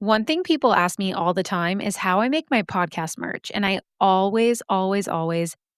One thing people ask me all the time is how I make my podcast merch, and I always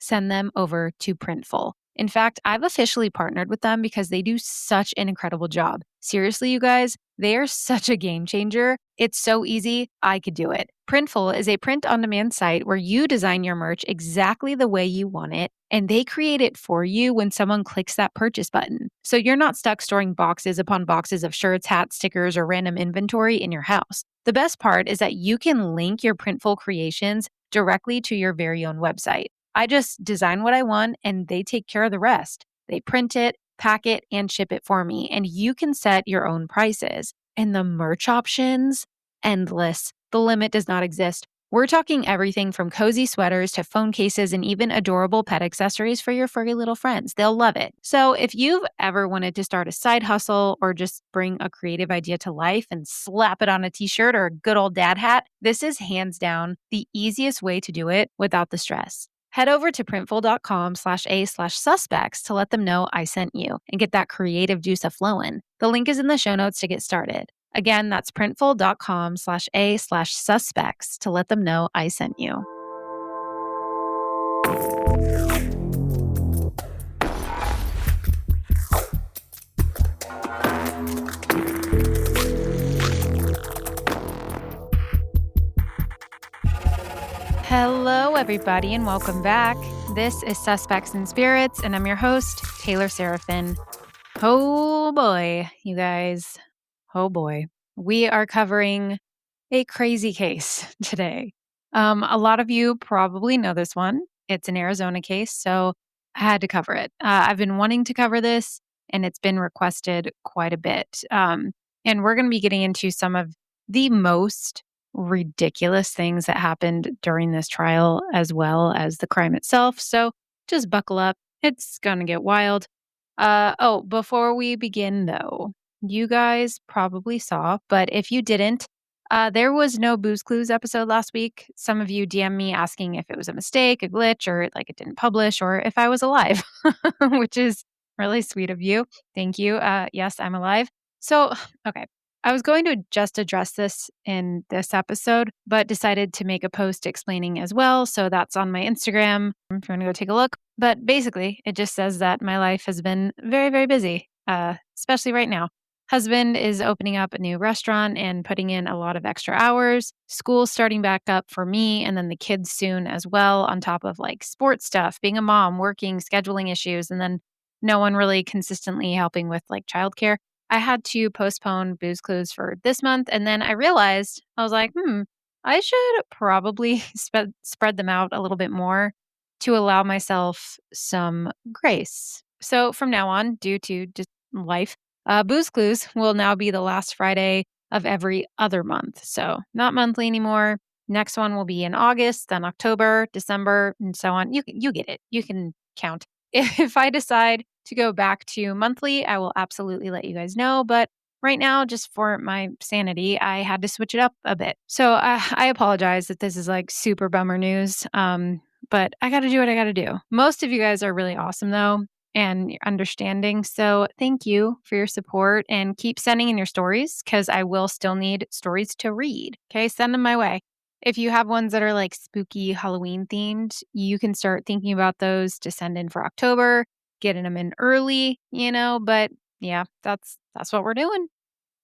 send them over to Printful. In fact, I've officially partnered with them because they do such an incredible job. Seriously, you guys, they are such a game changer. It's so easy, I could do it. Printful is a print-on-demand site where you design your merch exactly the way you want it, and they create it for you when someone clicks that purchase button. So you're not stuck storing boxes upon boxes of shirts, hats, stickers, or random inventory in your house. The best part is that you can link your Printful creations directly to your very own website. I just design what I want and they take care of the rest. They print it, pack it, and ship it for me. And you can set your own prices. And the merch options, endless. The limit does not exist. We're talking everything from cozy sweaters to phone cases and even adorable pet accessories for your furry little friends. They'll love it. So if you've ever wanted to start a side hustle or just bring a creative idea to life and slap it on a t-shirt or a good old dad hat, this is hands down the easiest way to do it without the stress. Head over to printful.com/a/suspects to let them know I sent you and get that creative juice a-flowing. The link is in the show notes to get started. Again, that's printful.com/a/suspects to let them know I sent you. Hello, everybody, and welcome back. This is Suspects and Spirits, and I'm your host, Taylor Seraphin. Oh boy, you guys. Oh boy. We are covering a crazy case today. A lot of you probably know this one. It's an Arizona case, so I had to cover it. I've been wanting to cover this, and it's been requested quite a bit. And we're going to be getting into some of the most ridiculous things that happened during this trial, as well as the crime itself. So just buckle up. It's going to get wild. Before we begin, though, you guys probably saw, but if you didn't, there was no Booze Clues episode last week. Some of you DM me asking if it was a mistake, a glitch, or like it didn't publish, or if I was alive, which is really sweet of you. Thank you. Yes, I'm alive. So, okay. I was going to just address this in this episode, but decided to make a post explaining as well. So that's on my Instagram if you want to go take a look. But basically, it just says that my life has been very, very busy, especially right now. Husband is opening up a new restaurant and putting in a lot of extra hours. School's starting back up for me and then the kids soon as well, on top of like sports stuff, being a mom, working, scheduling issues, and then no one really consistently helping with like childcare. I had to postpone Booze Clues for this month. And then I realized, I was like, I should probably spread them out a little bit more to allow myself some grace. So from now on, due to just life, Booze Clues will now be the last Friday of every other month. So not monthly anymore. Next one will be in August, then October, December, and so on. You get it. You can count. If I decide to go back to monthly, I will absolutely let you guys know. But right now, just for my sanity, I had to switch it up a bit. So I apologize that this is like super bummer news. But I got to do what I got to do. Most of you guys are really awesome, though, and you're understanding. So thank you for your support and keep sending in your stories because I will still need stories to read. Okay, send them my way. If you have ones that are like spooky Halloween themed, you can start thinking about those to send in for October, getting them in early, but yeah, that's what we're doing.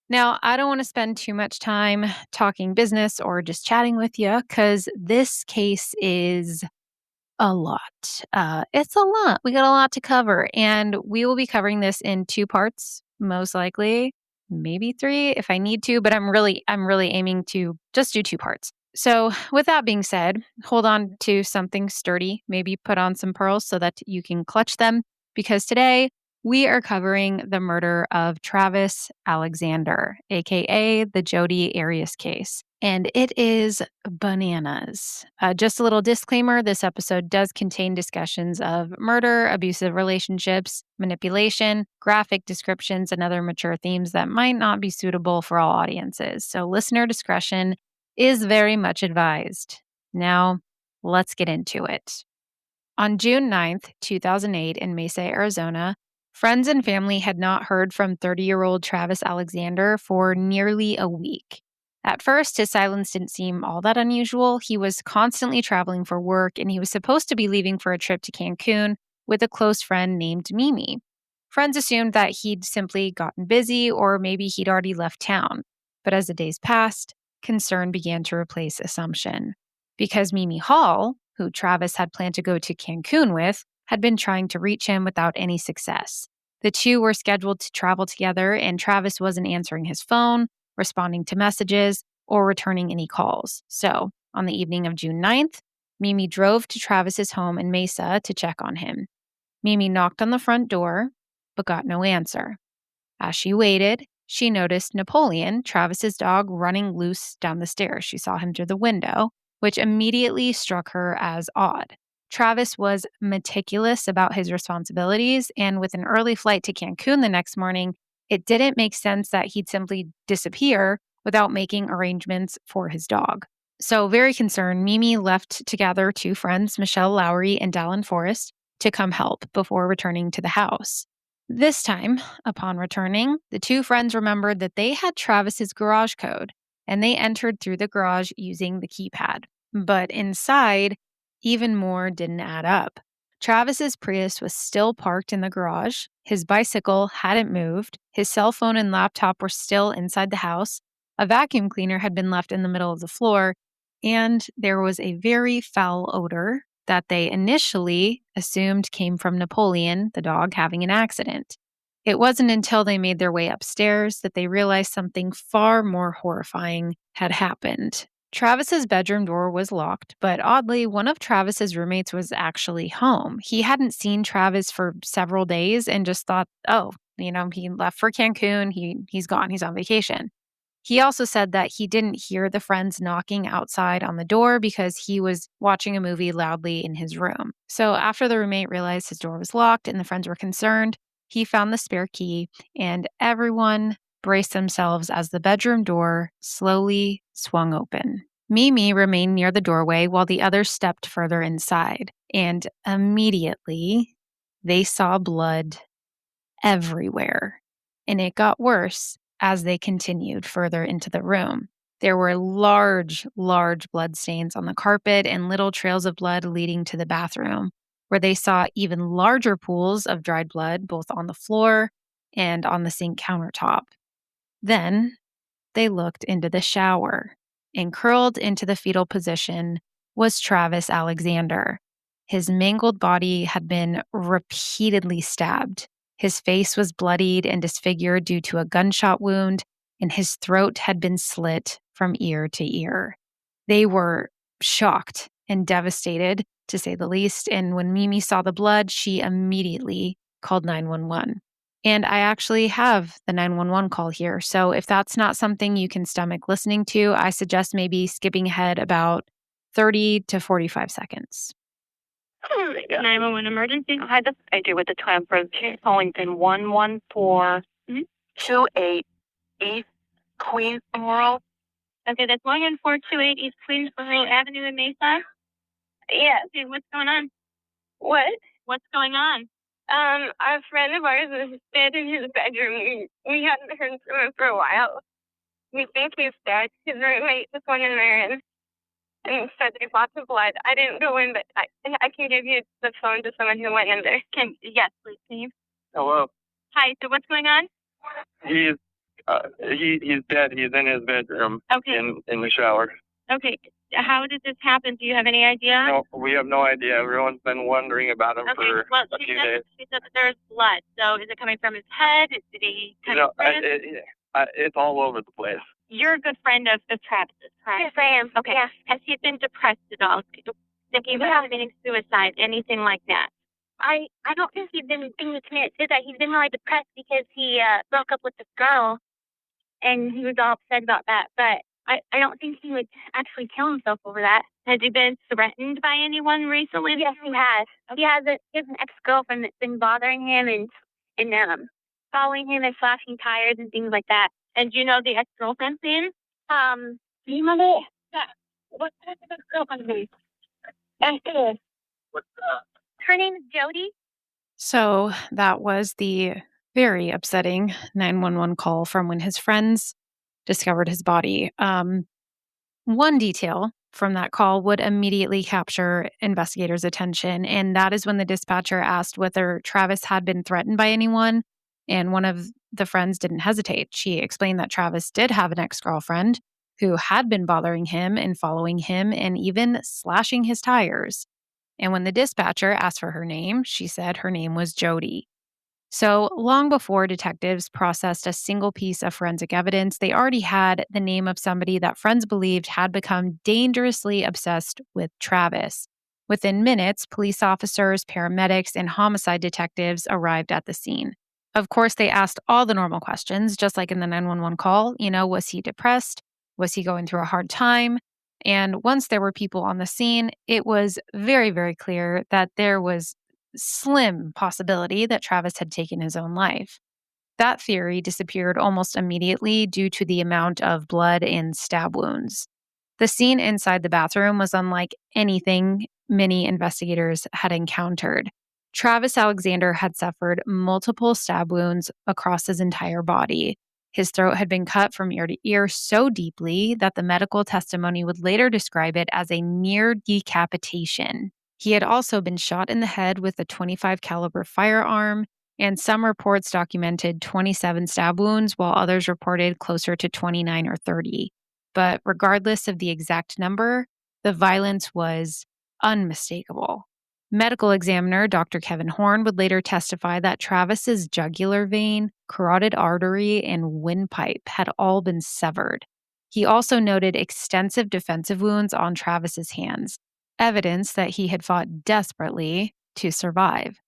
Now, I don't want to spend too much time talking business or just chatting with you because this case is a lot. It's a lot. We got a lot to cover, and we will be covering this in 2 parts, most likely, maybe 3 if I need to, but I'm really aiming to just do 2 parts. So, with that being said, hold on to something sturdy, maybe put on some pearls so that you can clutch them, because today we are covering the murder of Travis Alexander, aka the Jodi Arias case. And it is bananas. Just a little disclaimer, this episode does contain discussions of murder, abusive relationships, manipulation, graphic descriptions, and other mature themes that might not be suitable for all audiences. So listener discretion is very much advised. Now, let's get into it. On June 9th, 2008, in Mesa, Arizona, friends and family had not heard from 30-year-old Travis Alexander for nearly a week. At first, his silence didn't seem all that unusual. He was constantly traveling for work, and he was supposed to be leaving for a trip to Cancun with a close friend named Mimi. Friends assumed that he'd simply gotten busy or maybe he'd already left town. But as the days passed, concern began to replace assumption. Because Mimi Hall, who Travis had planned to go to Cancun with, had been trying to reach him without any success. The two were scheduled to travel together, and Travis wasn't answering his phone, responding to messages, or returning any calls. So, on the evening of June 9th, Mimi drove to Travis's home in Mesa to check on him. Mimi knocked on the front door, but got no answer. As she waited, she noticed Napoleon, Travis's dog, running loose down the stairs. She saw him through the window, which immediately struck her as odd. Travis was meticulous about his responsibilities, and with an early flight to Cancun the next morning, it didn't make sense that he'd simply disappear without making arrangements for his dog. So, very concerned, Mimi left to gather two friends, Michelle Lowry and Dallin Forrest, to come help before returning to the house. This time, upon returning, the two friends remembered that they had Travis's garage code, and they entered through the garage using the keypad. But inside, even more didn't add up. Travis's Prius was still parked in the garage, his bicycle hadn't moved, his cell phone and laptop were still inside the house, a vacuum cleaner had been left in the middle of the floor, and there was a very foul odor that they initially assumed came from Napoleon, the dog, having an accident. It wasn't until they made their way upstairs that they realized something far more horrifying had happened. Travis's bedroom door was locked, but oddly, one of Travis's roommates was actually home. He hadn't seen Travis for several days and just thought, oh, he left for Cancun, he's gone, he's on vacation. He also said that he didn't hear the friends knocking outside on the door because he was watching a movie loudly in his room. So after the roommate realized his door was locked and the friends were concerned, he found the spare key, and everyone braced themselves as the bedroom door slowly swung open. Mimi remained near the doorway while the others stepped further inside, and immediately they saw blood everywhere. And it got worse as they continued further into the room. There were large blood stains on the carpet and little trails of blood leading to the bathroom, where they saw even larger pools of dried blood both on the floor and on the sink countertop. Then they looked into the shower, and curled into the fetal position was Travis Alexander. His mangled body had been repeatedly stabbed. His face was bloodied and disfigured due to a gunshot wound, and his throat had been slit from ear to ear. They were shocked and devastated, to say the least, and when Mimi saw the blood, she immediately called 911. And I actually have the 911 call here. So if that's not something you can stomach listening to, I suggest maybe skipping ahead about 30 to 45 seconds. 911 emergency. Hi, this is AJ with the Twin Bridge calling in 11428 East Queensboro. Okay, that's 11428 East Queensboro Avenue in Mesa. Yeah. Okay, what's going on? What? What's going on? A friend of ours is dead in his bedroom. We hadn't heard from him for a while. We think he's dead. His roommate just went in there and said there's lots of blood. I didn't go in, but I can give you the phone to someone who went in there. Yes, please, Steve. Hello. Hi. So what's going on? He's dead. He's in his bedroom. Okay. In the shower. Okay. How did this happen? Do you have any idea? No, we have no idea. Everyone's been wondering about him for a few days. She said that there's blood. So is it coming from his head? Did he cut his wrist? It's all over the place. You're a good friend of Travis's, correct? Yes, I am. Okay. Yeah. Has he been depressed at all? Thinking about committing suicide, anything like that? I don't think he's been thinking of committing suicide. He's been really depressed because he broke up with this girl, and he was all upset about that. But I don't think he would actually kill himself over that. Has he been threatened by anyone recently? Yes, he has. He has an ex-girlfriend that's been bothering him and following him and flashing tires and things like that. And do you know the ex-girlfriend's name? Do you know it? Yeah. What's the ex-girlfriend's name? Her name is Jodi. So that was the very upsetting 911 call from when his friends discovered his body. One detail from that call would immediately capture investigators' attention, and that is when the dispatcher asked whether Travis had been threatened by anyone, and one of the friends didn't hesitate. She explained that Travis did have an ex-girlfriend who had been bothering him and following him and even slashing his tires. And when the dispatcher asked for her name, she said her name was Jodi. So, long before detectives processed a single piece of forensic evidence, they already had the name of somebody that friends believed had become dangerously obsessed with Travis. Within minutes, police officers, paramedics, and homicide detectives arrived at the scene. Of course, they asked all the normal questions, just like in the 911 call. Was he depressed? Was he going through a hard time? And once there were people on the scene, it was very, very clear that there was slim possibility that Travis had taken his own life. That theory disappeared almost immediately due to the amount of blood and stab wounds. The scene inside the bathroom was unlike anything many investigators had encountered. Travis Alexander had suffered multiple stab wounds across his entire body. His throat had been cut from ear to ear so deeply that the medical testimony would later describe it as a near decapitation. He had also been shot in the head with a .25 caliber firearm, and some reports documented 27 stab wounds, while others reported closer to 29 or 30. But regardless of the exact number, the violence was unmistakable. Medical examiner Dr. Kevin Horn would later testify that Travis's jugular vein, carotid artery, and windpipe had all been severed. He also noted extensive defensive wounds on Travis's hands, evidence that he had fought desperately to survive.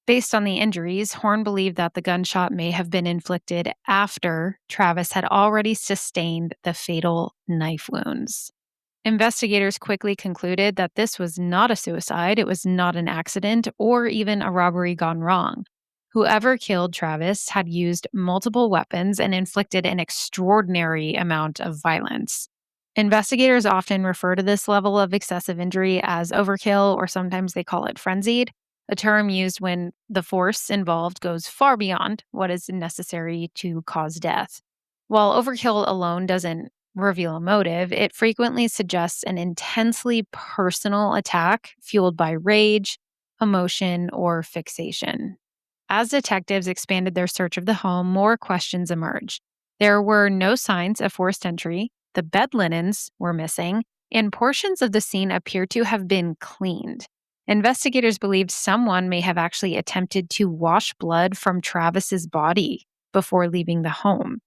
Based on the injuries, Horn believed that the gunshot may have been inflicted after Travis had already sustained the fatal knife wounds. Investigators quickly concluded that this was not a suicide, it was not an accident, or even a robbery gone wrong. Whoever killed Travis had used multiple weapons and inflicted an extraordinary amount of violence. Investigators often refer to this level of excessive injury as overkill, or sometimes they call it frenzied, a term used when the force involved goes far beyond what is necessary to cause death. While overkill alone doesn't reveal a motive, it frequently suggests an intensely personal attack fueled by rage, emotion, or fixation. As detectives expanded their search of the home, more questions emerged. There were no signs of forced entry, the bed linens were missing, and portions of the scene appeared to have been cleaned. Investigators believed someone may have actually attempted to wash blood from Travis's body before leaving the home.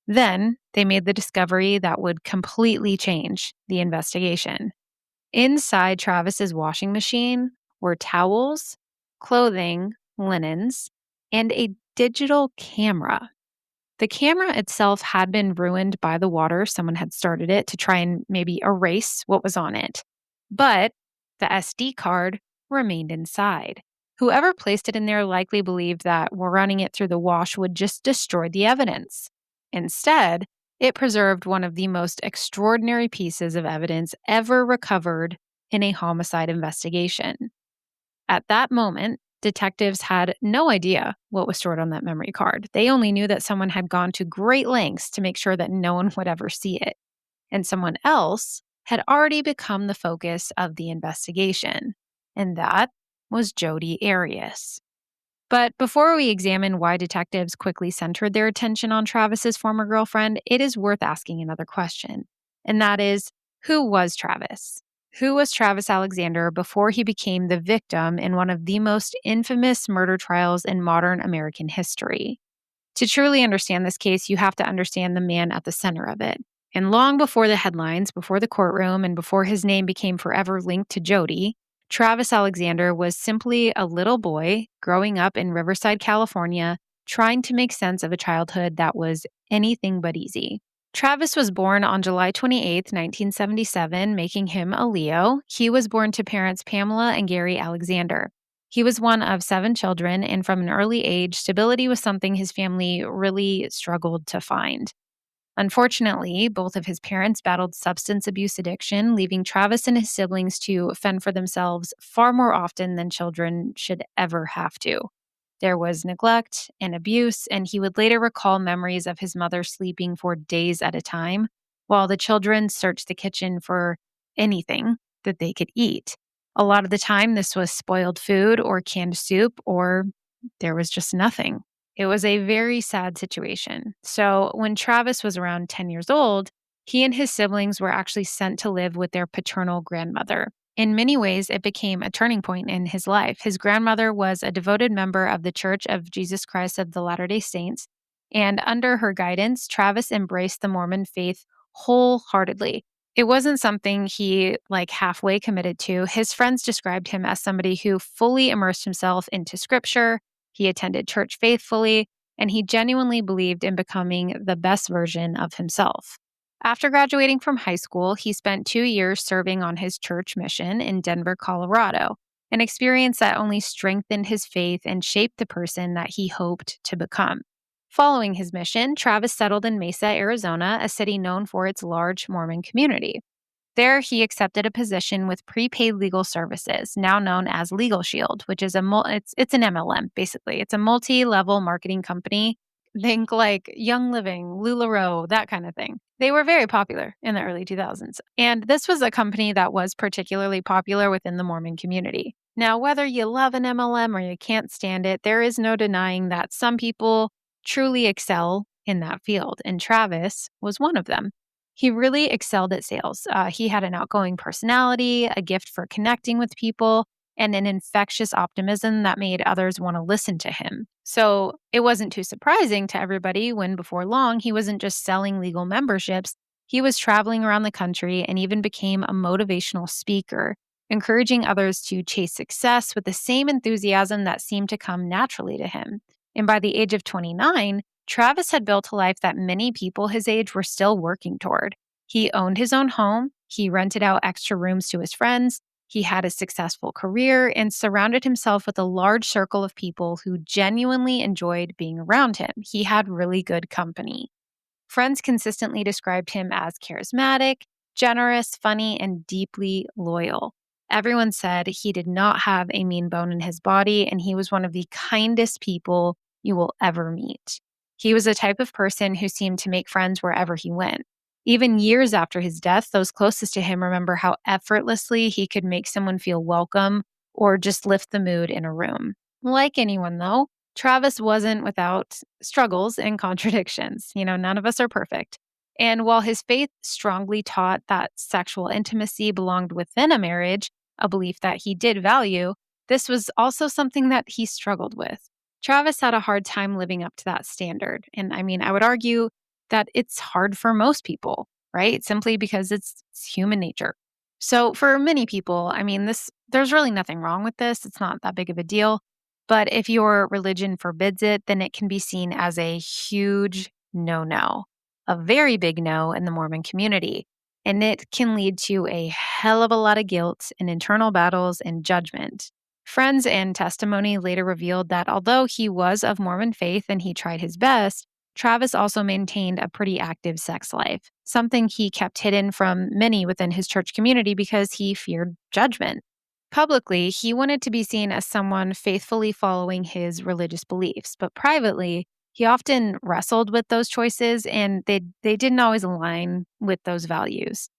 Then they made the discovery that would completely change the investigation. Inside Travis's washing machine were towels, clothing, linens, and a digital camera. The camera itself had been ruined by the water. Someone had started it to try and maybe erase what was on it. But the SD card remained inside. Whoever placed it in there likely believed that running it through the wash would just destroy the evidence. Instead, it preserved one of the most extraordinary pieces of evidence ever recovered in a homicide investigation. At that moment, detectives had no idea what was stored on that memory card. They only knew that someone had gone to great lengths to make sure that no one would ever see it. And someone else had already become the focus of the investigation, and that was Jodi Arias. But before we examine why detectives quickly centered their attention on Travis's former girlfriend, it is worth asking another question, and that is, who was Travis? Who was Travis Alexander before he became the victim in one of the most infamous murder trials in modern American history? To truly understand this case, you have to understand the man at the center of it. And long before the headlines, before the courtroom, and before his name became forever linked to Jodi, Travis Alexander was simply a little boy growing up in Riverside, California, trying to make sense of a childhood that was anything but easy. Travis was born on July 28, 1977, making him a Leo. He was born to parents Pamela and Gary Alexander. He was one of 7 children, and from an early age, stability was something his family really struggled to find. Unfortunately, both of his parents battled substance abuse addiction, leaving Travis and his siblings to fend for themselves far more often than children should ever have to. There was neglect and abuse, and he would later recall memories of his mother sleeping for days at a time while the children searched the kitchen for anything that they could eat. A lot of the time, this was spoiled food or canned soup, or there was just nothing. It was a very sad situation. So, when Travis was around 10 years old, he and his siblings were actually sent to live with their paternal grandmother. In many ways, it became a turning point in his life. His grandmother was a devoted member of the Church of Jesus Christ of the Latter-day Saints, and under her guidance, Travis embraced the Mormon faith wholeheartedly. It wasn't something he halfway committed to. His friends described him as somebody who fully immersed himself into scripture. He attended church faithfully, and he genuinely believed in becoming the best version of himself. After graduating from high school, he spent 2 years serving on his church mission in Denver, Colorado, an experience that only strengthened his faith and shaped the person that he hoped to become. Following his mission, Travis settled in Mesa, Arizona, a city known for its large Mormon community. There, he accepted a position with Prepaid Legal Services, now known as Legal Shield, which is it's an MLM basically. It's a multi-level marketing company. Think like Young Living, LuLaRoe, that kind of thing. They were very popular in the early 2000s, and this was a company that was particularly popular within the Mormon community. Now, whether you love an MLM or you can't stand it, there is no denying that some people truly excel in that field, and Travis was one of them. He really excelled at sales. He had an outgoing personality, a gift for connecting with people, and an infectious optimism that made others want to listen to him. So it wasn't too surprising to everybody when before long he wasn't just selling legal memberships, he was traveling around the country and even became a motivational speaker, encouraging others to chase success with the same enthusiasm that seemed to come naturally to him. And by the age of 29, Travis had built a life that many people his age were still working toward. He owned his own home, he rented out extra rooms to his friends, he had a successful career, and surrounded himself with a large circle of people who genuinely enjoyed being around him. He had really good company. Friends consistently described him as charismatic, generous, funny, and deeply loyal. Everyone said he did not have a mean bone in his body, and he was one of the kindest people you will ever meet. He was a type of person who seemed to make friends wherever he went. Even years after his death, those closest to him remember how effortlessly he could make someone feel welcome or just lift the mood in a room. Like anyone, though, Travis wasn't without struggles and contradictions. None of us are perfect. And while his faith strongly taught that sexual intimacy belonged within a marriage, a belief that he did value, this was also something that he struggled with. Travis had a hard time living up to that standard. And I would argue that it's hard for most people, right? Simply because it's human nature. So for many people, there's really nothing wrong with this. It's not that big of a deal. But if your religion forbids it, then it can be seen as a huge no, a very big no in the Mormon community. And it can lead to a hell of a lot of guilt and internal battles and judgment. Friends and testimony later revealed that although he was of Mormon faith and he tried his best, Travis also maintained a pretty active sex life, something he kept hidden from many within his church community because he feared judgment. Publicly, he wanted to be seen as someone faithfully following his religious beliefs, but privately, he often wrestled with those choices and they didn't always align with those values.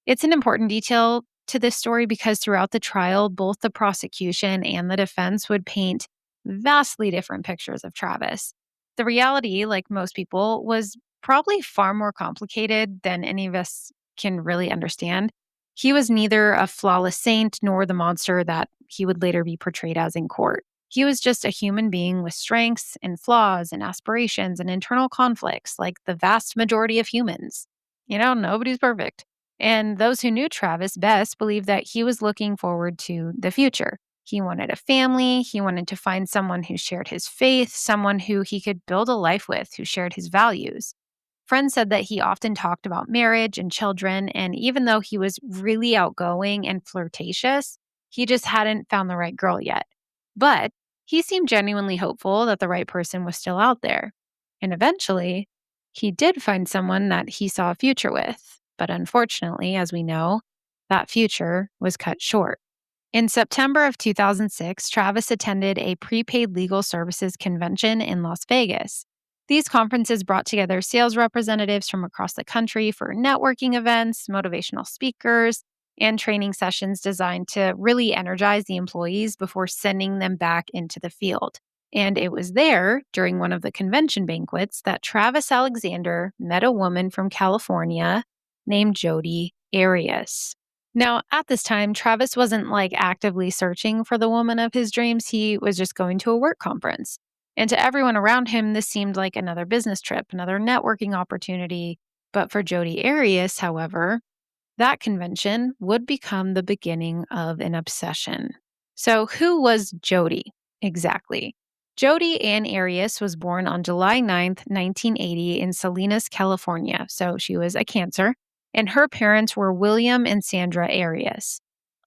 It's an important detail to this story because throughout the trial, both the prosecution and the defense would paint vastly different pictures of Travis. The reality, like most people, was probably far more complicated than any of us can really understand. He was neither a flawless saint nor the monster that he would later be portrayed as in court. He was just a human being with strengths and flaws and aspirations and internal conflicts, like the vast majority of humans. Nobody's perfect. And those who knew Travis best believed that he was looking forward to the future. He wanted a family. He wanted to find someone who shared his faith, someone who he could build a life with, who shared his values. Friends said that he often talked about marriage and children, and even though he was really outgoing and flirtatious, he just hadn't found the right girl yet. But he seemed genuinely hopeful that the right person was still out there. And eventually, he did find someone that he saw a future with. But unfortunately, as we know, that future was cut short. In September of 2006, Travis attended a prepaid legal services convention in Las Vegas. These conferences brought together sales representatives from across the country for networking events, motivational speakers, and training sessions designed to really energize the employees before sending them back into the field. And it was there, during one of the convention banquets, that Travis Alexander met a woman from California named Jodi Arias. Now, at this time, Travis wasn't actively searching for the woman of his dreams. He was just going to a work conference. And to everyone around him, this seemed like another business trip, another networking opportunity. But for Jodi Arias, however, that convention would become the beginning of an obsession. So, who was Jodi exactly? Jodi Ann Arias was born on July 9th, 1980, in Salinas, California. So, she was a Cancer, and her parents were William and Sandra Arias.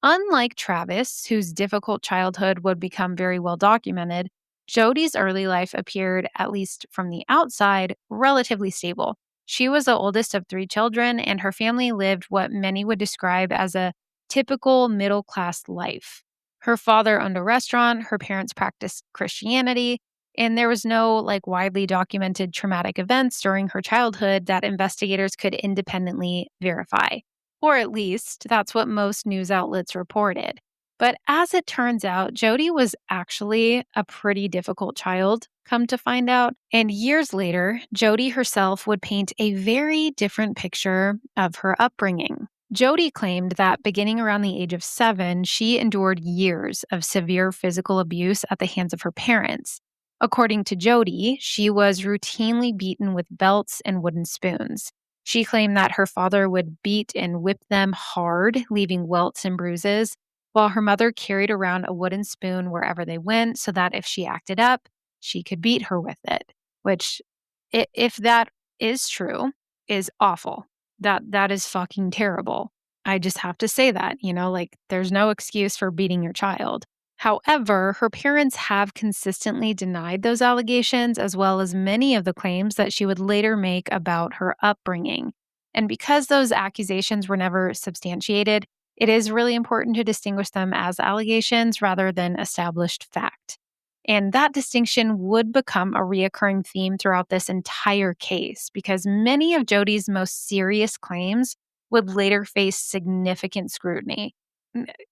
Unlike Travis, whose difficult childhood would become very well documented, Jodi's early life appeared, at least from the outside, relatively stable. She was the oldest of 3 children, and her family lived what many would describe as a typical middle class life. Her father owned a restaurant, her parents practiced Christianity, and there was no widely documented traumatic events during her childhood that investigators could independently verify. Or at least that's what most news outlets reported. But as it turns out, Jodi was actually a pretty difficult child, come to find out. And years later, Jodi herself would paint a very different picture of her upbringing. Jodi claimed that beginning around the age of 7, she endured years of severe physical abuse at the hands of her parents. According to Jodi, she was routinely beaten with belts and wooden spoons. She claimed that her father would beat and whip them hard, leaving welts and bruises, while her mother carried around a wooden spoon wherever they went so that if she acted up, she could beat her with it, which, if that is true, is awful. That is fucking terrible. I just have to say that, there's no excuse for beating your child. However, her parents have consistently denied those allegations, as well as many of the claims that she would later make about her upbringing. And because those accusations were never substantiated, it is really important to distinguish them as allegations rather than established fact. And that distinction would become a reoccurring theme throughout this entire case because many of Jodi's most serious claims would later face significant scrutiny.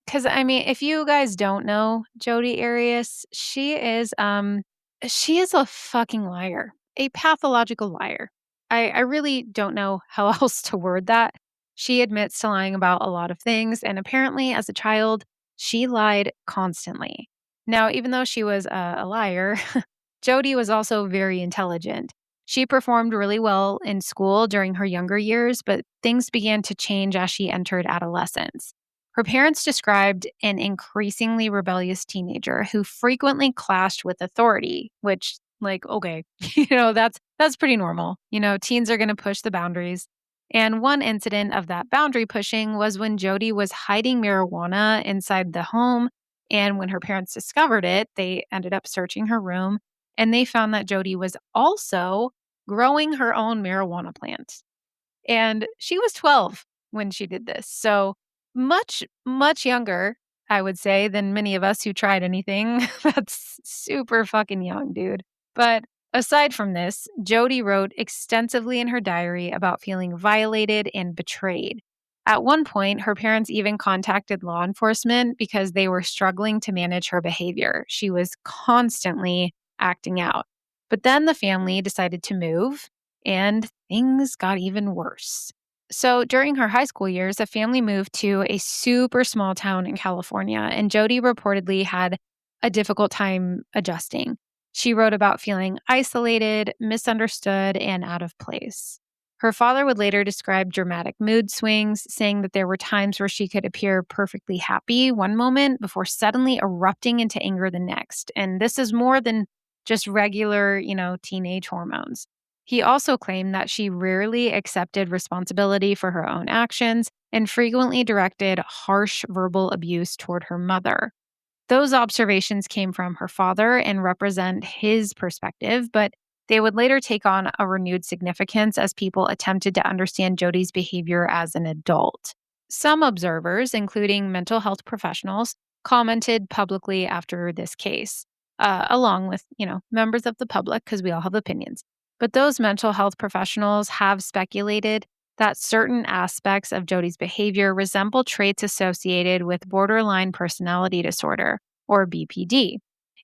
Because if you guys don't know Jodi Arias, she is a fucking liar, a pathological liar. I really don't know how else to word that. She admits to lying about a lot of things, and apparently, as a child, she lied constantly. Now, even though she was a liar, Jodi was also very intelligent. She performed really well in school during her younger years, but things began to change as she entered adolescence. Her parents described an increasingly rebellious teenager who frequently clashed with authority, which, okay, that's pretty normal. Teens are going to push the boundaries. And one incident of that boundary pushing was when Jodi was hiding marijuana inside the home. And when her parents discovered it, they ended up searching her room and they found that Jodi was also growing her own marijuana plant. And she was 12 when she did this. So much, much younger, I would say, than many of us who tried anything. That's super fucking young, dude. But aside from this, Jodi wrote extensively in her diary about feeling violated and betrayed. At one point, her parents even contacted law enforcement because they were struggling to manage her behavior. She was constantly acting out. But then the family decided to move, and things got even worse. So during her high school years, the family moved to a super small town in California, and Jodi reportedly had a difficult time adjusting. She wrote about feeling isolated, misunderstood, and out of place. Her father would later describe dramatic mood swings, saying that there were times where she could appear perfectly happy one moment before suddenly erupting into anger the next. And this is more than just regular, teenage hormones. He also claimed that she rarely accepted responsibility for her own actions and frequently directed harsh verbal abuse toward her mother. Those observations came from her father and represent his perspective, but they would later take on a renewed significance as people attempted to understand Jodi's behavior as an adult. Some observers, including mental health professionals, commented publicly after this case, along with, members of the public, because we all have opinions. But those mental health professionals have speculated that certain aspects of Jodi's behavior resemble traits associated with borderline personality disorder, or BPD.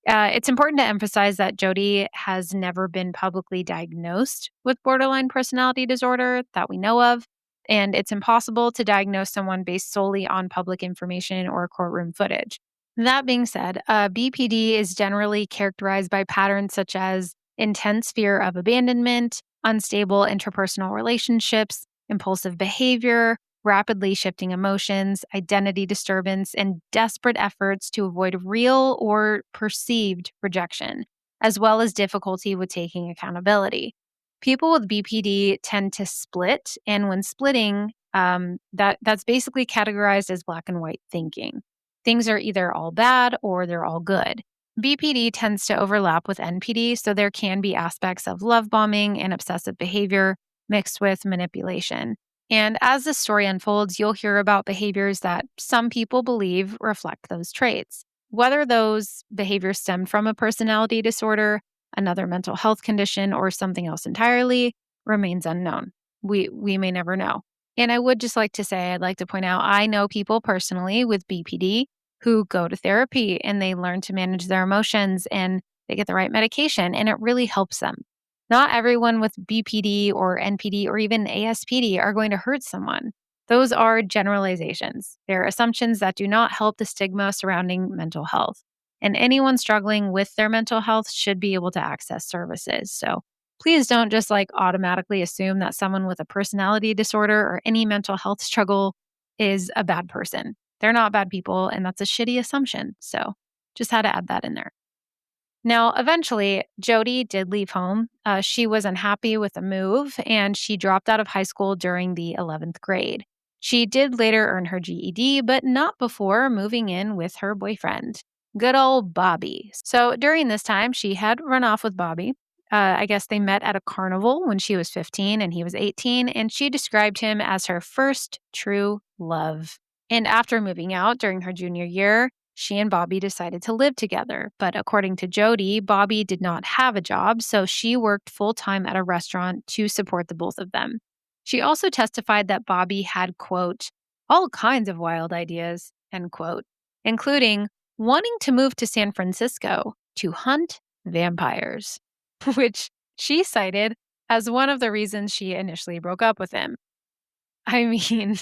It's important to emphasize that Jodi has never been publicly diagnosed with borderline personality disorder that we know of, and it's impossible to diagnose someone based solely on public information or courtroom footage. That being said, BPD is generally characterized by patterns such as intense fear of abandonment, unstable interpersonal relationships, impulsive behavior, rapidly shifting emotions, identity disturbance, and desperate efforts to avoid real or perceived rejection, as well as difficulty with taking accountability. People with BPD tend to split, and when splitting, that's basically categorized as black and white thinking. Things are either all bad or they're all good. BPD tends to overlap with NPD, so there can be aspects of love bombing and obsessive behavior mixed with manipulation. And as the story unfolds, you'll hear about behaviors that some people believe reflect those traits. Whether those behaviors stem from a personality disorder, another mental health condition, or something else entirely remains unknown. We may never know. And I would just like to say, I'd like to point out, I know people personally with BPD who go to therapy and they learn to manage their emotions and they get the right medication and it really helps them. Not everyone with BPD or NPD or even ASPD are going to hurt someone. Those are generalizations. They're assumptions that do not help the stigma surrounding mental health. And anyone struggling with their mental health should be able to access services. So please don't just automatically assume that someone with a personality disorder or any mental health struggle is a bad person. They're not bad people, and that's a shitty assumption. So just had to add that in there. Now, eventually, Jodi did leave home. She was unhappy with the move, and she dropped out of high school during the 11th grade. She did later earn her GED, but not before moving in with her boyfriend, good old Bobby. So during this time, she had run off with Bobby. I guess they met at a carnival when she was 15 and he was 18, and she described him as her first true love. And after moving out during her junior year, she and Bobby decided to live together. But according to Jodi, Bobby did not have a job, so she worked full time at a restaurant to support the both of them. She also testified that Bobby had, quote, all kinds of wild ideas, end quote, including wanting to move to San Francisco to hunt vampires, which she cited as one of the reasons she initially broke up with him. I mean,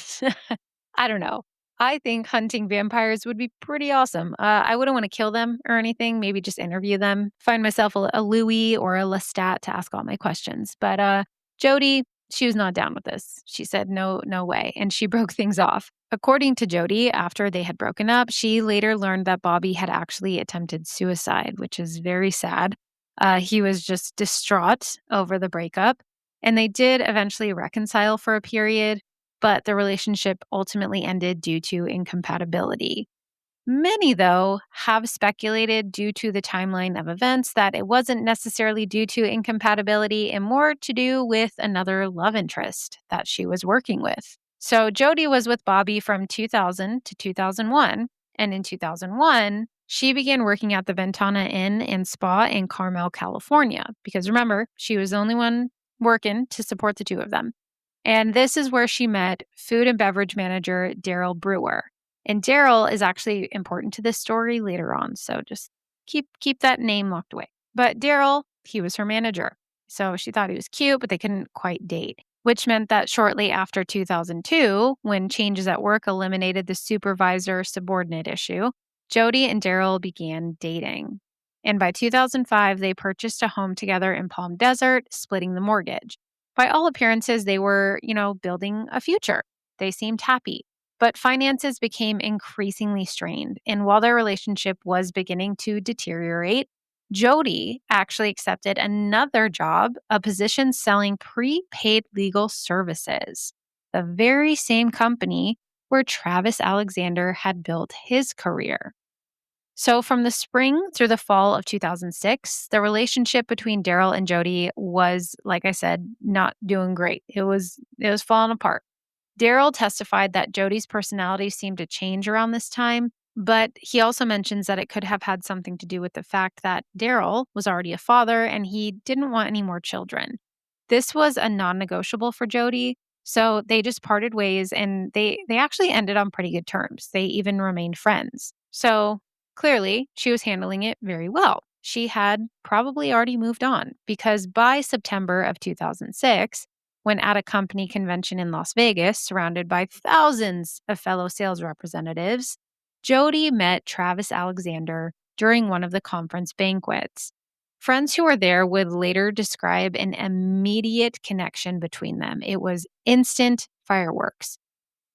I don't know. I think hunting vampires would be pretty awesome. I wouldn't want to kill them or anything, maybe just interview them, find myself a Louis or a Lestat to ask all my questions. But Jodi, she was not down with this. She said, no, no way. And she broke things off. According to Jodi, after they had broken up, she later learned that Bobby had actually attempted suicide, which is very sad. He was just distraught over the breakup. And they did eventually reconcile for a period, but the relationship ultimately ended due to incompatibility. Many, though, have speculated due to the timeline of events that it wasn't necessarily due to incompatibility and more to do with another love interest that she was working with. So Jodi was with Bobby from 2000 to 2001, and in 2001, she began working at the Ventana Inn and Spa in Carmel, California, because remember, she was the only one working to support the two of them. And this is where she met food and beverage manager Daryl Brewer. And Daryl is actually important to this story later on, so just keep that name locked away. But Daryl, he was her manager. So she thought he was cute, but they couldn't quite date, which meant that shortly after 2002, when changes at work eliminated the supervisor-subordinate issue, Jodi and Daryl began dating. And by 2005, they purchased a home together in Palm Desert, splitting the mortgage. By all appearances, they were, building a future. They seemed happy. But finances became increasingly strained. And while their relationship was beginning to deteriorate, Jodi actually accepted another job, a position selling prepaid legal services, the very same company where Travis Alexander had built his career. So from the spring through the fall of 2006, the relationship between Daryl and Jodi was, like I said, not doing great. It was falling apart. Daryl testified that Jodi's personality seemed to change around this time, But he also mentions that it could have had something to do with the fact that Daryl was already a father and he didn't want any more children. This was a non-negotiable for Jodi, so they just parted ways and they actually ended on pretty good terms. They even remained friends. So clearly, she was handling it very well. She had probably already moved on because by September of 2006, when at a company convention in Las Vegas, surrounded by thousands of fellow sales representatives, Jodi met Travis Alexander during one of the conference banquets. Friends who were there would later describe an immediate connection between them. It was instant fireworks.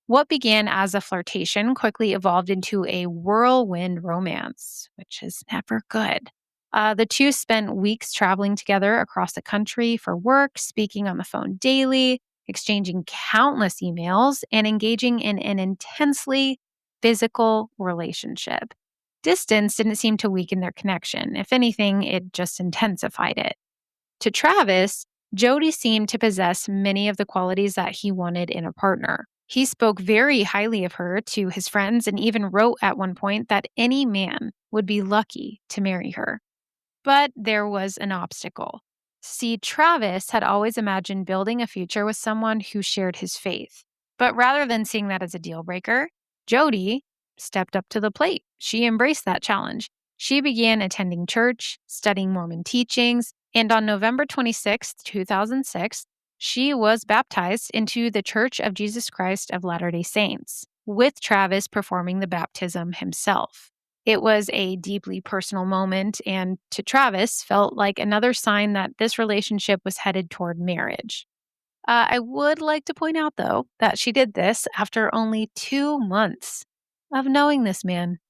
What began as a flirtation quickly evolved into a whirlwind romance, which is never good. The two spent weeks traveling together across the country for work, speaking on the phone daily, exchanging countless emails, and engaging in an intensely physical relationship. Distance didn't seem to weaken their connection. If anything, it just intensified it. To Travis, Jodi seemed to possess many of the qualities that he wanted in a partner. He spoke very highly of her to his friends and even wrote at one point that any man would be lucky to marry her. But there was an obstacle. See, Travis had always imagined building a future with someone who shared his faith. But rather than seeing that as a deal breaker, Jodi stepped up to the plate. She embraced that challenge. She began attending church, studying Mormon teachings, and on November 26, 2006, she was baptized into the Church of Jesus Christ of Latter-day Saints, with Travis performing the baptism himself. It was a deeply personal moment, and to Travis, felt like another sign that this relationship was headed toward marriage. I would like to point out, though, that she did this after only 2 months of knowing this man.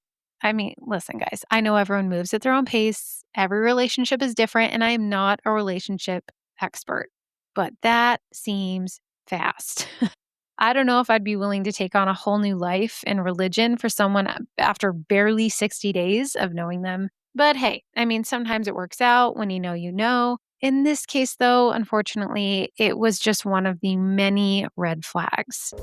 I mean, listen, guys, I know everyone moves at their own pace. Every relationship is different, and I am not a relationship expert, but that seems fast. I don't know if I'd be willing to take on a whole new life and religion for someone after barely 60 days of knowing them. But hey, I mean, sometimes it works out when you know you know. In this case, though, unfortunately, it was just one of the many red flags.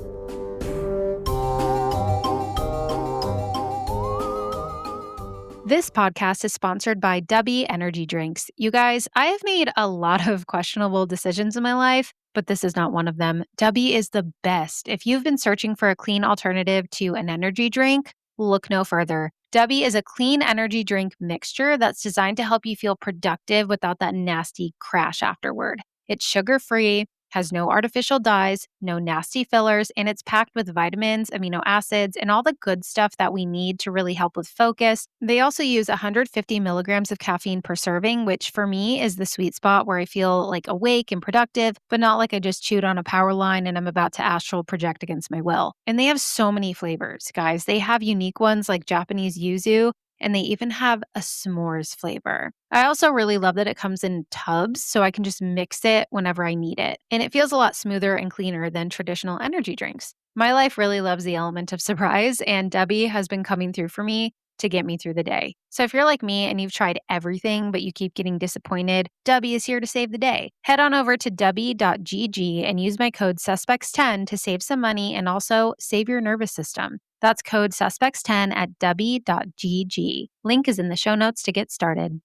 This podcast is sponsored by Bumpy Energy Drinks. You guys, I have made a lot of questionable decisions in my life, but this is not one of them. Bumpy is the best. If you've been searching for a clean alternative to an energy drink, look no further. Bumpy is a clean energy drink mixture that's designed to help you feel productive without that nasty crash afterward. It's sugar-free, has no artificial dyes, no nasty fillers, and it's packed with vitamins, amino acids, and all the good stuff that we need to really help with focus. They also use 150 milligrams of caffeine per serving, which for me is the sweet spot where I feel like awake and productive, but not like I just chewed on a power line and I'm about to astral project against my will. And they have so many flavors, guys. They have unique ones like Japanese yuzu, and they even have a s'mores flavor. I also really love that it comes in tubs, so I can just mix it whenever I need it. And it feels a lot smoother and cleaner than traditional energy drinks. My life really loves the element of surprise, and Bumpy has been coming through for me to get me through the day. So if you're like me and you've tried everything, but you keep getting disappointed, Bumpy is here to save the day. Head on over to bumpy.gg and use my code suspects10 to save some money and also save your nervous system. That's code suspects10 at bumpy.gg. Link is in the show notes to get started.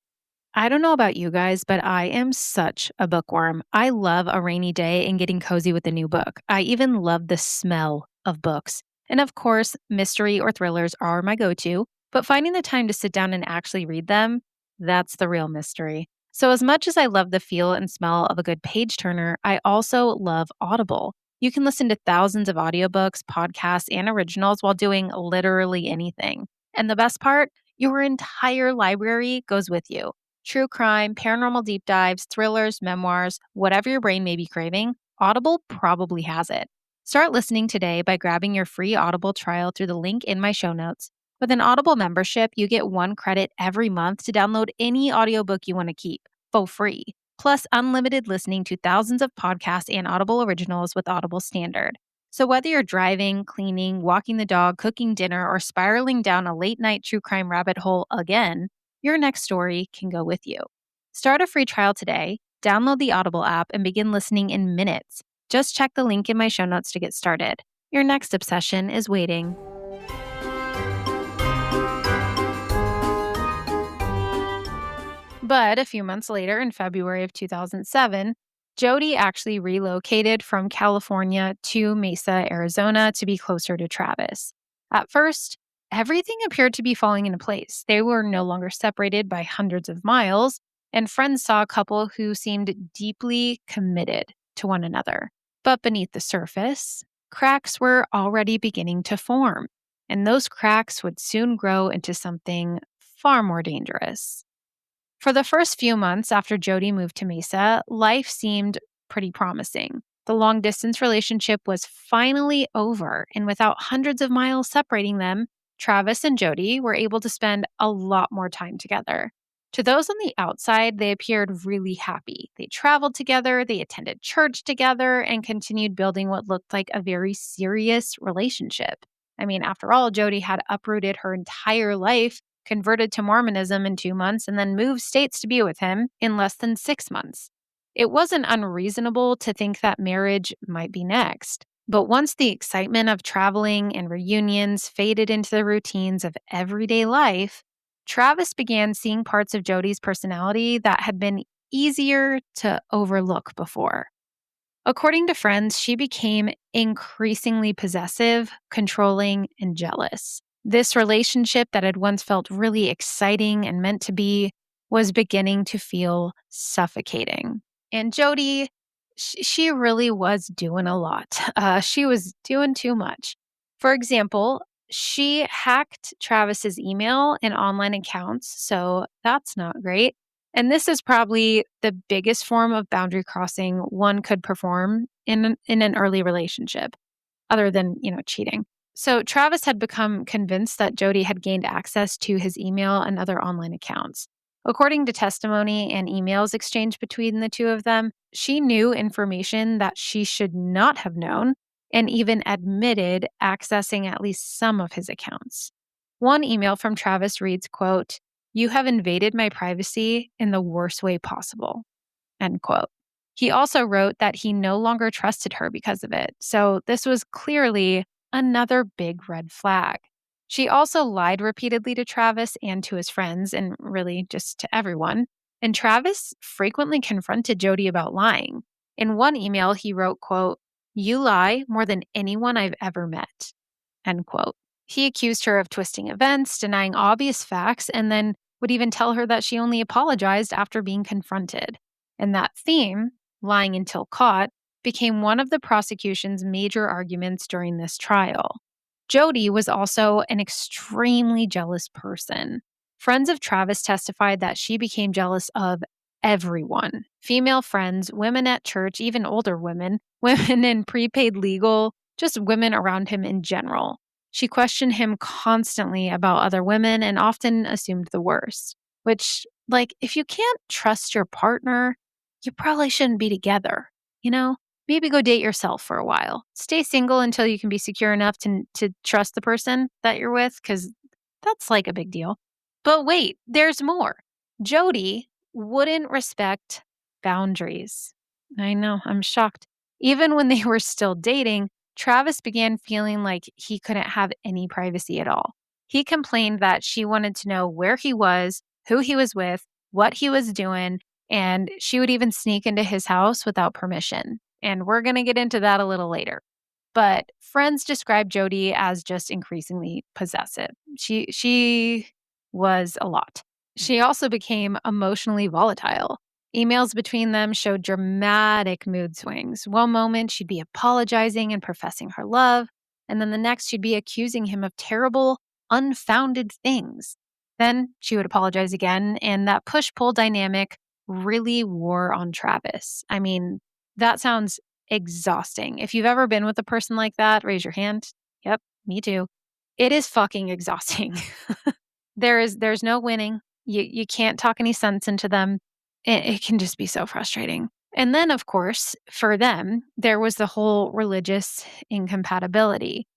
I don't know about you guys, but I am such a bookworm. I love a rainy day and getting cozy with a new book. I even love the smell of books. And of course, mystery or thrillers are my go-to, but finding the time to sit down and actually read them, that's the real mystery. So as much as I love the feel and smell of a good page turner, I also love Audible. You can listen to thousands of audiobooks, podcasts, and originals while doing literally anything. And the best part, your entire library goes with you. True crime, paranormal deep dives, thrillers, memoirs, whatever your brain may be craving, Audible probably has it. Start listening today by grabbing your free Audible trial through the link in my show notes. With an Audible membership, you get 1 credit every month to download any audiobook you want to keep for free. Plus, unlimited listening to thousands of podcasts and Audible originals with Audible Standard. So whether you're driving, cleaning, walking the dog, cooking dinner, or spiraling down a late-night true crime rabbit hole again, your next story can go with you. Start a free trial today, download the Audible app, and begin listening in minutes. Just check the link in my show notes to get started. Your next obsession is waiting. But a few months later, in February of 2007, Jodi actually relocated from California to Mesa, Arizona to be closer to Travis. At first, everything appeared to be falling into place. They were no longer separated by hundreds of miles, and friends saw a couple who seemed deeply committed to one another. But beneath the surface, cracks were already beginning to form, and those cracks would soon grow into something far more dangerous. For the first few months after Jodi moved to Mesa, life seemed pretty promising. The long distance relationship was finally over, and without hundreds of miles separating them, Travis and Jodi were able to spend a lot more time together. To those on the outside, they appeared really happy. They traveled together, they attended church together, and continued building what looked like a very serious relationship. I mean, after all, Jodi had uprooted her entire life, converted to Mormonism in 2 months, and then moved states to be with him in less than 6 months. It wasn't unreasonable to think that marriage might be next. But once the excitement of traveling and reunions faded into the routines of everyday life, Travis began seeing parts of Jodi's personality that had been easier to overlook before. According to friends, she became increasingly possessive, controlling, and jealous. This relationship that had once felt really exciting and meant to be was beginning to feel suffocating. And Jodi, she really was doing a lot. She was doing too much. For example, she hacked Travis's email and online accounts, so that's not great. And this is probably the biggest form of boundary crossing one could perform in an early relationship, other than, cheating. So Travis had become convinced that Jodi had gained access to his email and other online accounts. According to testimony and emails exchanged between the two of them, she knew information that she should not have known and even admitted accessing at least some of his accounts. One email from Travis reads, quote, "You have invaded my privacy in the worst way possible," end quote. He also wrote that he no longer trusted her because of it. So this was clearly another big red flag. She also lied repeatedly to Travis and to his friends, and really just to everyone. And Travis frequently confronted Jodi about lying. In one email, he wrote, quote, "You lie more than anyone I've ever met," end quote. He accused her of twisting events, denying obvious facts, and then would even tell her that she only apologized after being confronted. And that theme, lying until caught, became one of the prosecution's major arguments during this trial. Jodi was also an extremely jealous person. Friends of Travis testified that she became jealous of everyone: female friends, women at church, even older women, women in prepaid legal, just women around him in general. She questioned him constantly about other women and often assumed the worst, which, if you can't trust your partner, you probably shouldn't be together, you know? Maybe go date yourself for a while. Stay single until you can be secure enough to trust the person that you're with, because that's a big deal. But wait, there's more. Jodi wouldn't respect boundaries. I know, I'm shocked. Even when they were still dating, Travis began feeling like he couldn't have any privacy at all. He complained that she wanted to know where he was, who he was with, what he was doing, and she would even sneak into his house without permission. And we're going to get into that a little later. But friends described Jodi as just increasingly possessive. She was a lot. She also became emotionally volatile. Emails between them showed dramatic mood swings. One moment, she'd be apologizing and professing her love, and then the next, she'd be accusing him of terrible, unfounded things. Then she would apologize again, and that push-pull dynamic really wore on Travis. I mean, that sounds exhausting. If you've ever been with a person like that, raise your hand. Yep, me too. It is fucking exhausting. There's no winning. You can't talk any sense into them. It can just be so frustrating. And then, of course, for them, there was the whole religious incompatibility.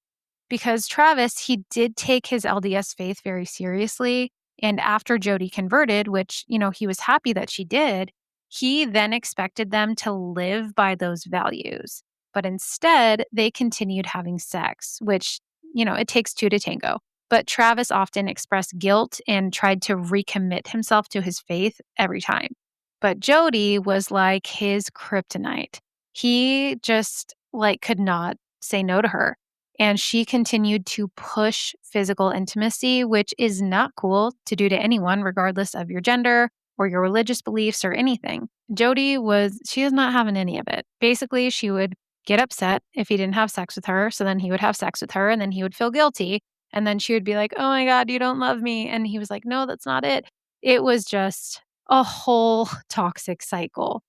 Because Travis, he did take his LDS faith very seriously. And after Jodi converted, which, he was happy that she did, he then expected them to live by those values. But instead, they continued having sex, which, it takes two to tango. but Travis often expressed guilt and tried to recommit himself to his faith every time. But Jodi was like his kryptonite. He just could not say no to her. And she continued to push physical intimacy, which is not cool to do to anyone, regardless of your gender or your religious beliefs or anything. Jodi she was not having any of it. Basically, she would get upset if he didn't have sex with her. So then he would have sex with her and then he would feel guilty. And then she would be like, oh my God, you don't love me. And he was like, no, that's not it. It was just a whole toxic cycle.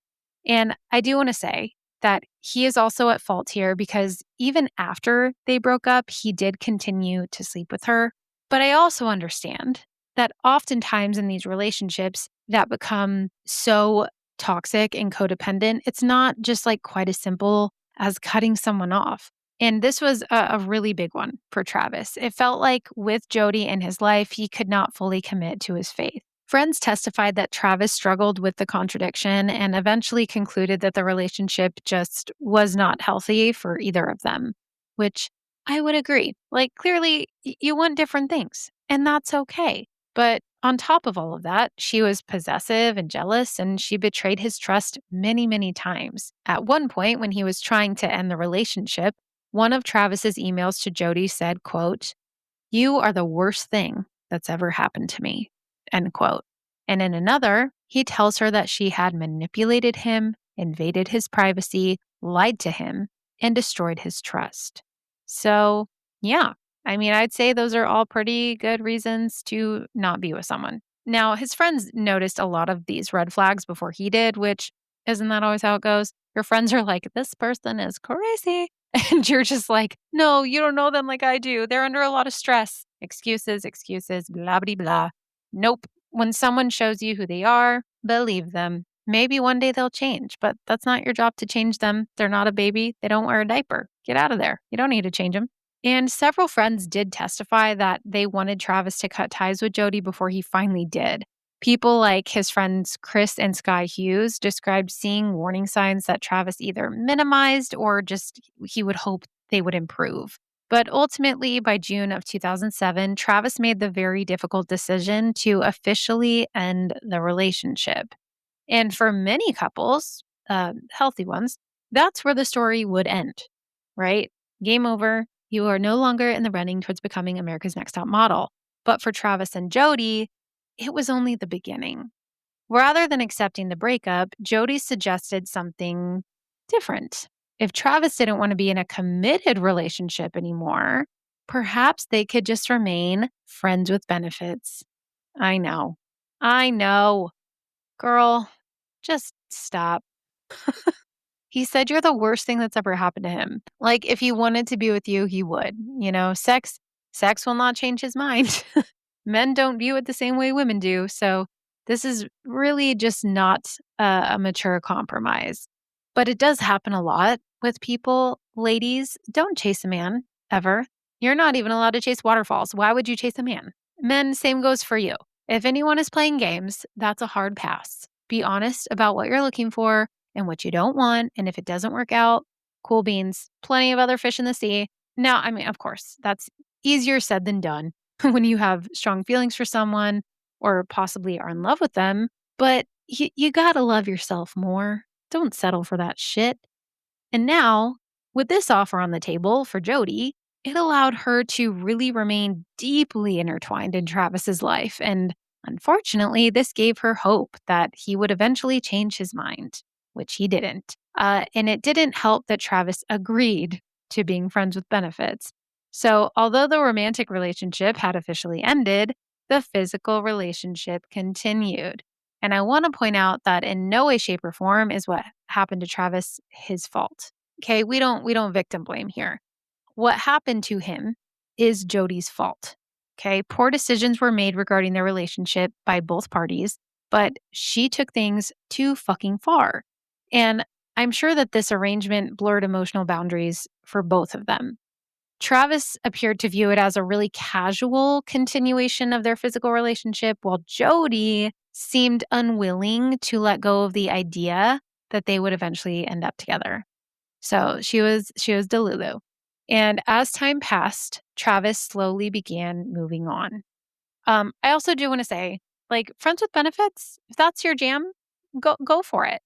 And I do want to say that he is also at fault here because even after they broke up, he did continue to sleep with her. But I also understand that oftentimes in these relationships that become so toxic and codependent, it's not just quite as simple as cutting someone off. And this was a really big one for Travis. It felt like with Jodi in his life, he could not fully commit to his faith. Friends testified that Travis struggled with the contradiction and eventually concluded that the relationship just was not healthy for either of them, which I would agree. Clearly, you want different things, and that's okay. But on top of all of that, she was possessive and jealous, and she betrayed his trust many, many times. At one point, when he was trying to end the relationship, one of Travis's emails to Jodi said, quote, "You are the worst thing that's ever happened to me," end quote. And in another, he tells her that she had manipulated him, invaded his privacy, lied to him, and destroyed his trust. So, yeah, I'd say those are all pretty good reasons to not be with someone. Now, his friends noticed a lot of these red flags before he did, which isn't that always how it goes? Your friends are like, this person is crazy. And you're just like, no, you don't know them like I do. They're under a lot of stress. Excuses, blah, blah, blah. Nope. When someone shows you who they are, believe them. Maybe one day they'll change, but that's not your job to change them. They're not a baby. They don't wear a diaper. Get out of there. You don't need to change them. And several friends did testify that they wanted Travis to cut ties with Jodi before he finally did. People like his friends Chris and Sky Hughes described seeing warning signs that Travis either minimized or just he would hope they would improve. But ultimately, by June of 2007, Travis made the very difficult decision to officially end the relationship. And for many couples, healthy ones, that's where the story would end, right? Game over. You are no longer in the running towards becoming America's Next Top Model. But for Travis and Jodi, it was only the beginning. Rather than accepting the breakup, Jodi suggested something different. If Travis didn't want to be in a committed relationship anymore, perhaps they could just remain friends with benefits. I know. Girl, just stop. He said you're the worst thing that's ever happened to him. If he wanted to be with you, he would. Sex will not change his mind. Men don't view it the same way women do. So this is really just not a mature compromise. But it does happen a lot with people. Ladies, don't chase a man ever. You're not even allowed to chase waterfalls. Why would you chase a man? Men, same goes for you. If anyone is playing games, that's a hard pass. Be honest about what you're looking for and what you don't want. And if it doesn't work out, cool beans, plenty of other fish in the sea. Now, of course, that's easier said than done when you have strong feelings for someone or possibly are in love with them. But you gotta love yourself more. Don't settle for that shit. And now, with this offer on the table for Jodi, it allowed her to really remain deeply intertwined in Travis's life. And unfortunately, this gave her hope that he would eventually change his mind, which he didn't. And it didn't help that Travis agreed to being friends with benefits. So, although the romantic relationship had officially ended, the physical relationship continued. And I want to point out that in no way, shape, or form is what happened to Travis his fault. Okay, we don't victim blame here. What happened to him is Jodi's fault. Okay, poor decisions were made regarding their relationship by both parties, but she took things too fucking far. And I'm sure that this arrangement blurred emotional boundaries for both of them. Travis appeared to view it as a really casual continuation of their physical relationship, while Jodi seemed unwilling to let go of the idea that they would eventually end up together. So she was Delulu. And as time passed, Travis slowly began moving on. I also do want to say, like, friends with benefits, if that's your jam, go for it.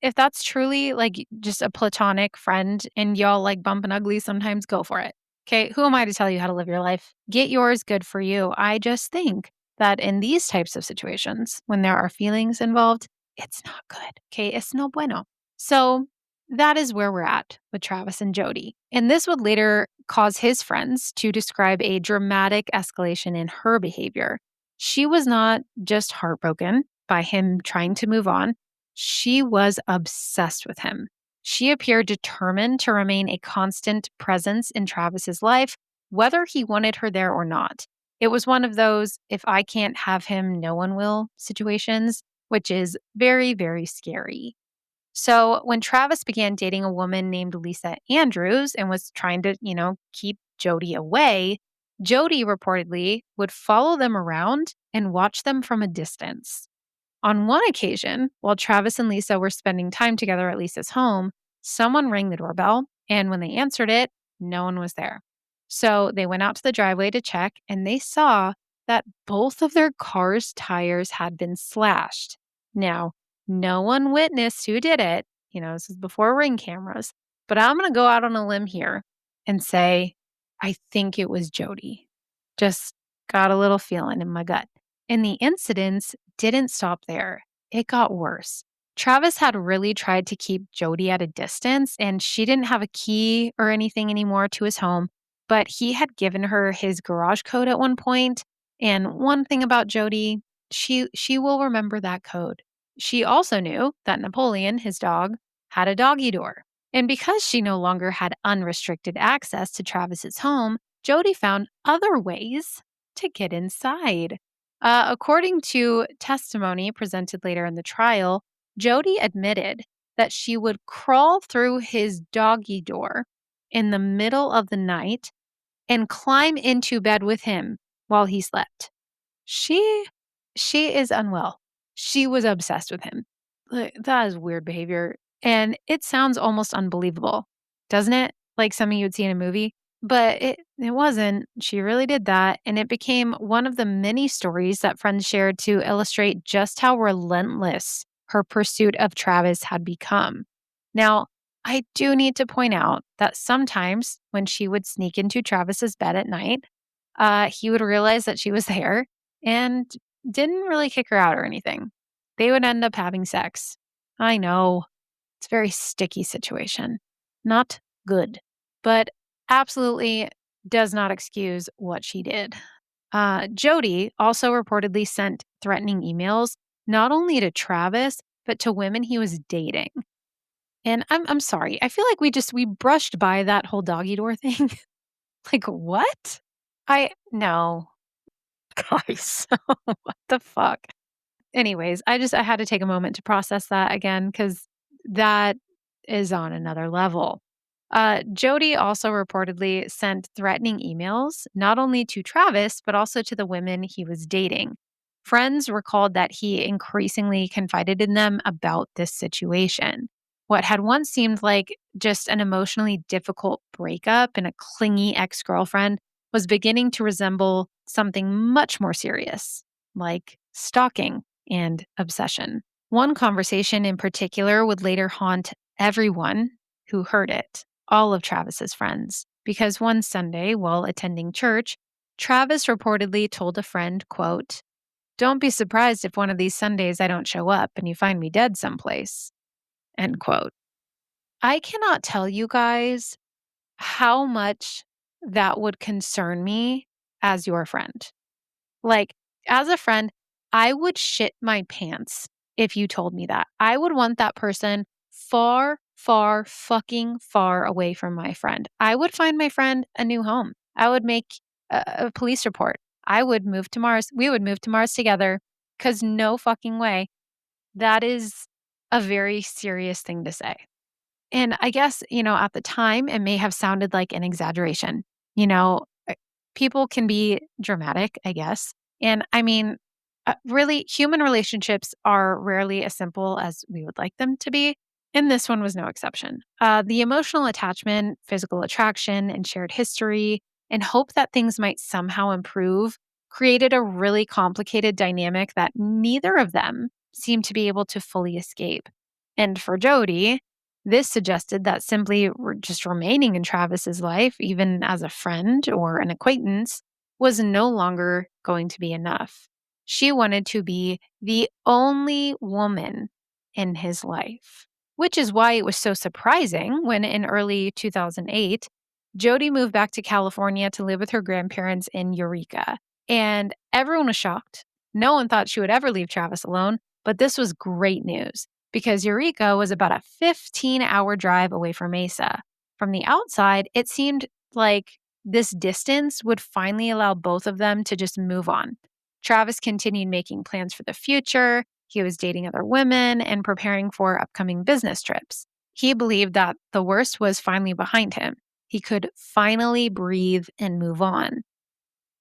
If that's truly like just a platonic friend and y'all like bumping ugly sometimes, go for it. Okay. Who am I to tell you how to live your life? Get yours, good for you. I just think that in these types of situations, when there are feelings involved, it's not good. Okay. It's no bueno. So that is where we're at with Travis and Jodi. And this would later cause his friends to describe a dramatic escalation in her behavior. She was not just heartbroken by him trying to move on. She was obsessed with him. She appeared determined to remain a constant presence in Travis's life, whether he wanted her there or not. It was one of those, if I can't have him, no one will situations, which is very, very scary. So when Travis began dating a woman named Lisa Andrews and was trying to, keep Jodi away, Jodi reportedly would follow them around and watch them from a distance. On one occasion, while Travis and Lisa were spending time together at Lisa's home, someone rang the doorbell, and when they answered it, no one was there. So they went out to the driveway to check, and they saw that both of their car's tires had been slashed. Now, no one witnessed who did it. This is before ring cameras, but I'm going to go out on a limb here and say, I think it was Jodi. Just got a little feeling in my gut. And the incidents didn't stop there. It got worse. Travis had really tried to keep Jodi at a distance, and she didn't have a key or anything anymore to his home, but he had given her his garage code at one point. And one thing about Jodi, she will remember that code. She also knew that Napoleon, his dog, had a doggy door. And because she no longer had unrestricted access to Travis's home, Jodi found other ways to get inside. According to testimony presented later in the trial, Jodi admitted that she would crawl through his doggy door in the middle of the night and climb into bed with him while he slept. She is unwell. She was obsessed with him. That is weird behavior. And it sounds almost unbelievable, doesn't it? Like something you would see in a movie. But it wasn't. She really did that. And it became one of the many stories that friends shared to illustrate just how relentless her pursuit of Travis had become. Now, I do need to point out that sometimes when she would sneak into Travis's bed at night, he would realize that she was there and didn't really kick her out or anything. They would end up having sex. I know. It's a very sticky situation. Not good, but absolutely does not excuse what she did. Jodi also reportedly sent threatening emails, not only to Travis, but to women he was dating. And I'm sorry. I feel like we brushed by that whole doggy door thing. Like, what? No. Guys, what the fuck? Anyways, I had to take a moment to process that again because that is on another level. Jodi also reportedly sent threatening emails, not only to Travis, but also to the women he was dating. Friends recalled that he increasingly confided in them about this situation. What had once seemed like just an emotionally difficult breakup and a clingy ex girlfriend was beginning to resemble something much more serious, like stalking and obsession. One conversation in particular would later haunt everyone who heard it, all of Travis's friends, because one Sunday while attending church, Travis reportedly told a friend, quote, "Don't be surprised if one of these Sundays I don't show up and you find me dead someplace," end quote. I cannot tell you guys how much that would concern me as your friend. Like, as a friend, I would shit my pants if you told me that. I would want that person far, far, fucking far away from my friend. I would find my friend a new home. I would make a police report. I would move to Mars. We would move to Mars together because no fucking way. That is a very serious thing to say. And I guess, at the time, it may have sounded like an exaggeration. You know, uh, People can be dramatic, I guess. And I mean, really, human relationships are rarely as simple as we would like them to be. And this one was no exception. The emotional attachment, physical attraction, and shared history, and hope that things might somehow improve created a really complicated dynamic that neither of them seemed to be able to fully escape. And for Jodi, this suggested that simply just remaining in Travis's life, even as a friend or an acquaintance, was no longer going to be enough. She wanted to be the only woman in his life, which is why it was so surprising when in early 2008, Jodi moved back to California to live with her grandparents in Eureka. And everyone was shocked. No one thought she would ever leave Travis alone, but this was great news because Eureka was about a 15-hour drive away from Mesa. From the outside, it seemed like this distance would finally allow both of them to just move on. Travis continued making plans for the future. He was dating other women and preparing for upcoming business trips. He believed that the worst was finally behind him. He could finally breathe and move on.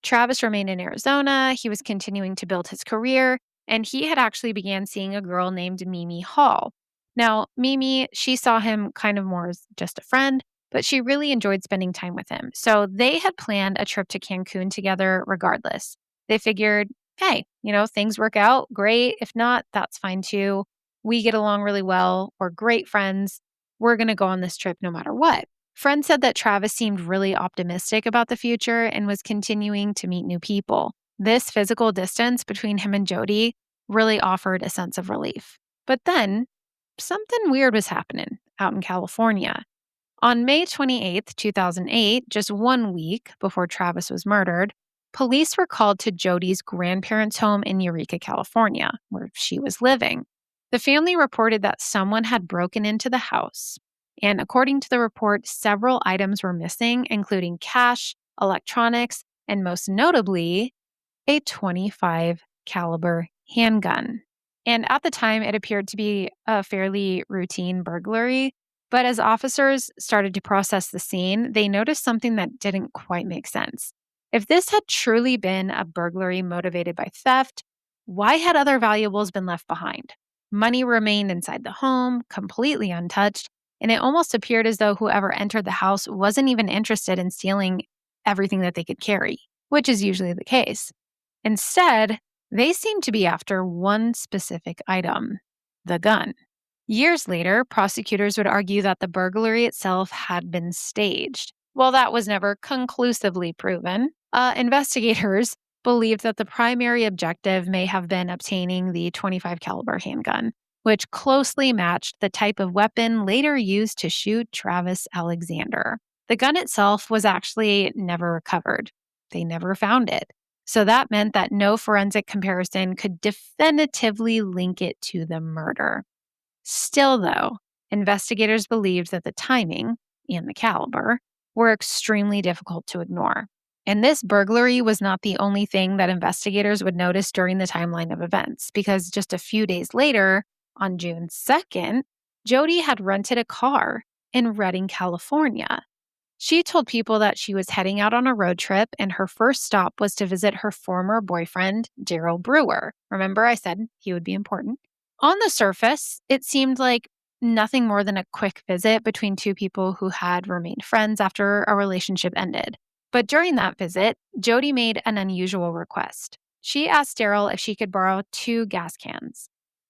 Travis remained in Arizona. He was continuing to build his career, and he had actually began seeing a girl named Mimi Hall. Now, Mimi, she saw him kind of more as just a friend, but she really enjoyed spending time with him. So they had planned a trip to Cancun together regardless. They figured, hey, things work out, great. If not, that's fine too. We get along really well. We're great friends. We're going to go on this trip no matter what. Friends said that Travis seemed really optimistic about the future and was continuing to meet new people. This physical distance between him and Jodi really offered a sense of relief. But then, something weird was happening out in California. On May 28th, 2008, just 1 week before Travis was murdered, police were called to Jodi's grandparents' home in Eureka, California, where she was living. The family reported that someone had broken into the house. And according to the report, several items were missing, including cash, electronics, and most notably, a .25 caliber handgun. And at the time, it appeared to be a fairly routine burglary. But as officers started to process the scene, they noticed something that didn't quite make sense. If this had truly been a burglary motivated by theft, why had other valuables been left behind? Money remained inside the home, completely untouched, and it almost appeared as though whoever entered the house wasn't even interested in stealing everything that they could carry, which is usually the case. Instead, they seemed to be after one specific item, the gun. Years later, prosecutors would argue that the burglary itself had been staged. While that was never conclusively proven, investigators believed that the primary objective may have been obtaining the .25 caliber handgun, which closely matched the type of weapon later used to shoot Travis Alexander. The gun itself was actually never recovered. They never found it. So that meant that no forensic comparison could definitively link it to the murder. Still, though, investigators believed that the timing and the caliber were extremely difficult to ignore. And this burglary was not the only thing that investigators would notice during the timeline of events, because just a few days later, on June 2nd, Jodi had rented a car in Redding, California. She told people that she was heading out on a road trip and her first stop was to visit her former boyfriend, Daryl Brewer. Remember, I said he would be important. On the surface, it seemed like nothing more than a quick visit between two people who had remained friends after a relationship ended. But during that visit, Jodi made an unusual request. She asked Daryl if she could borrow 2 gas cans.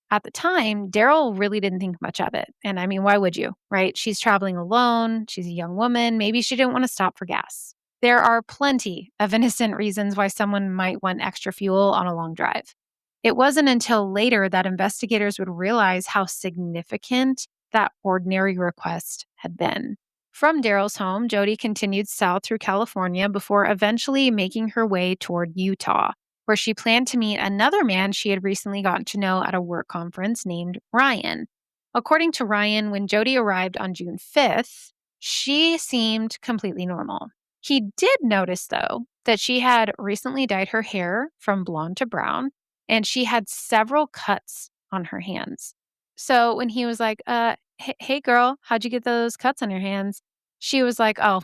At the time, Daryl really didn't think much of it. And I mean, why would you, right? She's traveling alone. She's a young woman. Maybe she didn't want to stop for gas. There are plenty of innocent reasons why someone might want extra fuel on a long drive. It wasn't until later that investigators would realize how significant that ordinary request had been. From Daryl's home, Jodi continued south through California before eventually making her way toward Utah, where she planned to meet another man she had recently gotten to know at a work conference named Ryan. According to Ryan, when Jodi arrived on June 5th, she seemed completely normal. He did notice, though, that she had recently dyed her hair from blonde to brown, and she had several cuts on her hands. So when he was like, hey girl, how'd you get those cuts on your hands? She was like, oh,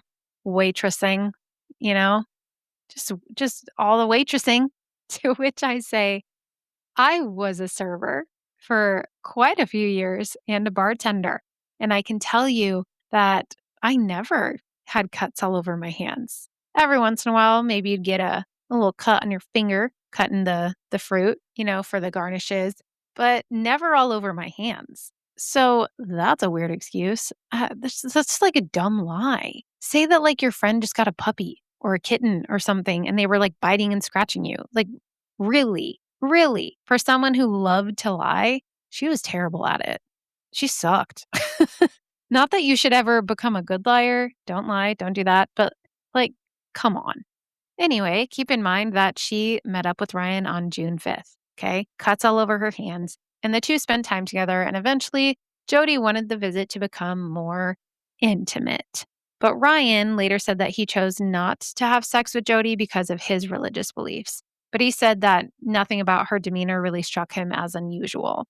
waitressing, you know, just all the waitressing. To which I say, I was a server for quite a few years and a bartender. And I can tell you that I never had cuts all over my hands. Every once in a while, maybe you'd get a little cut on your finger, cutting the fruit, for the garnishes, but never all over my hands. So that's a weird excuse. That's like a dumb lie. Say that like your friend just got a puppy or a kitten or something and they were like biting and scratching you. Like, really, really, for someone who loved to lie, she was terrible at it. She sucked. Not that you should ever become a good liar. Don't lie. Don't do that. But like, come on. Anyway, keep in mind that she met up with Ryan on June 5th. Okay. Cuts all over her hands. And the two spent time together. And eventually, Jodi wanted the visit to become more intimate. But Ryan later said that he chose not to have sex with Jodi because of his religious beliefs. But he said that nothing about her demeanor really struck him as unusual.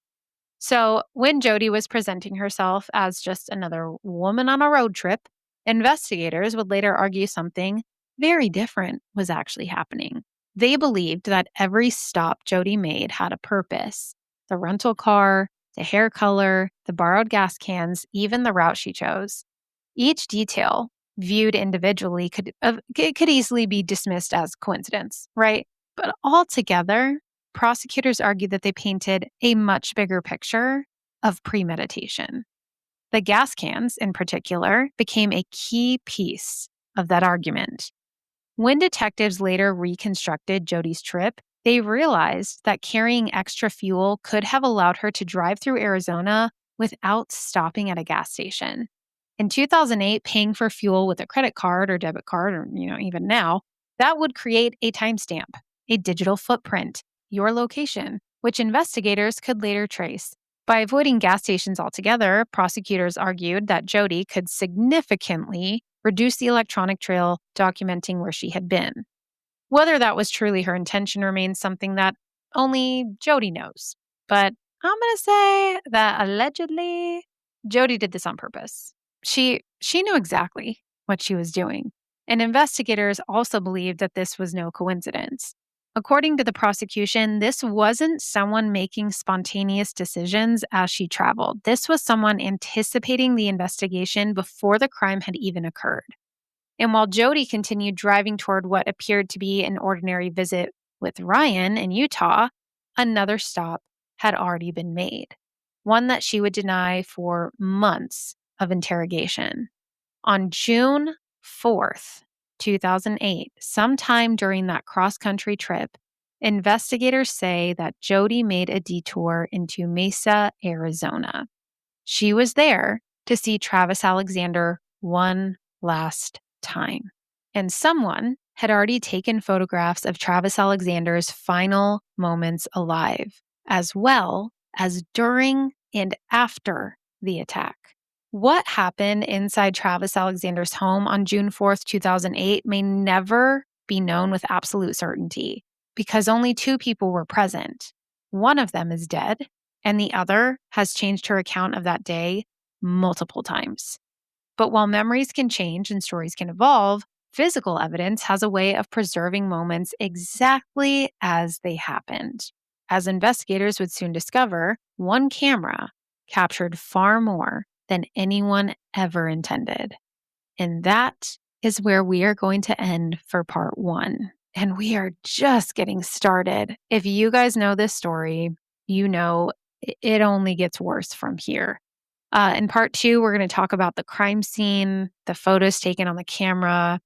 So, when Jodi was presenting herself as just another woman on a road trip, investigators would later argue something very different was actually happening. They believed that every stop Jodi made had a purpose. The rental car, the hair color, the borrowed gas cans, even the route she chose. Each detail, viewed individually, could easily be dismissed as coincidence, right? But altogether, prosecutors argued that they painted a much bigger picture of premeditation. The gas cans, in particular, became a key piece of that argument. When detectives later reconstructed Jodi's trip, they realized that carrying extra fuel could have allowed her to drive through Arizona without stopping at a gas station. In 2008, paying for fuel with a credit card or debit card, or even now, that would create a timestamp, a digital footprint, your location, which investigators could later trace. By avoiding gas stations altogether, prosecutors argued that Jodi could significantly reduce the electronic trail documenting where she had been. Whether that was truly her intention remains something that only Jodi knows. But I'm going to say that allegedly, Jodi did this on purpose. She knew exactly what she was doing. And investigators also believed that this was no coincidence. According to the prosecution, this wasn't someone making spontaneous decisions as she traveled. This was someone anticipating the investigation before the crime had even occurred. And while Jodi continued driving toward what appeared to be an ordinary visit with Ryan in Utah, another stop had already been made, one that she would deny for months of interrogation. On June 4th, 2008, sometime during that cross-country trip, investigators say that Jodi made a detour into Mesa, Arizona. She was there to see Travis Alexander one last time. And someone had already taken photographs of Travis Alexander's final moments alive, as well as during and after the attack. What happened inside Travis Alexander's home on June 4th, 2008 may never be known with absolute certainty because only two people were present. One of them is dead, and the other has changed her account of that day multiple times. But while memories can change and stories can evolve, physical evidence has a way of preserving moments exactly as they happened. As investigators would soon discover, one camera captured far more than anyone ever intended. And that is where we are going to end for part 1. And we are just getting started. If you guys know this story, you know it only gets worse from here. In part 2, we're going to talk about the crime scene, the photos taken on the camera,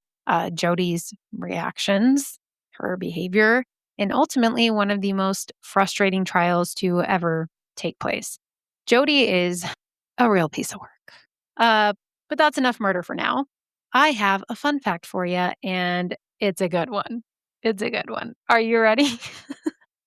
Jodi's reactions, her behavior, and ultimately one of the most frustrating trials to ever take place. Jodi is a real piece of work. But that's enough murder for now. I have a fun fact for you, and it's a good one. It's a good one. Are you ready?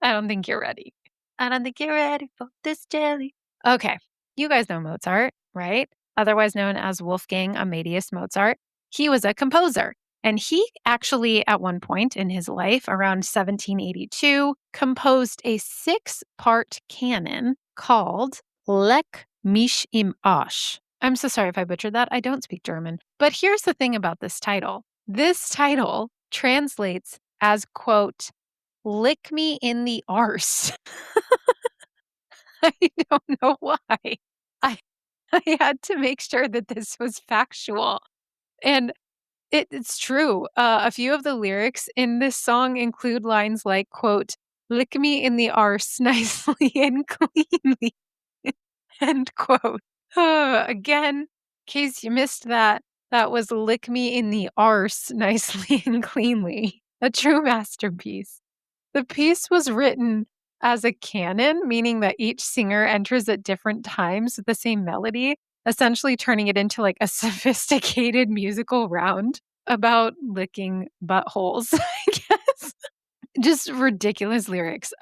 I don't think you're ready. I don't think you're ready for this jelly. Okay. You guys know Mozart, right? Otherwise known as Wolfgang Amadeus Mozart. He was a composer. And he actually, at one point in his life, around 1782, composed a 6-part canon called Leck mich im Arsch. I'm so sorry if I butchered that. I don't speak German. But here's the thing about this title. This title translates as, quote, lick me in the arse. I don't know why. I had to make sure that this was factual. And it's true. A few of the lyrics in this song include lines like, quote, "Lick me in the arse nicely and cleanly," end quote. Again, in case you missed that, that was "Lick me in the arse nicely and cleanly," a true masterpiece. The piece was written as a canon, meaning that each singer enters at different times with the same melody, essentially turning it into like a sophisticated musical round about licking buttholes, I guess. Just ridiculous lyrics.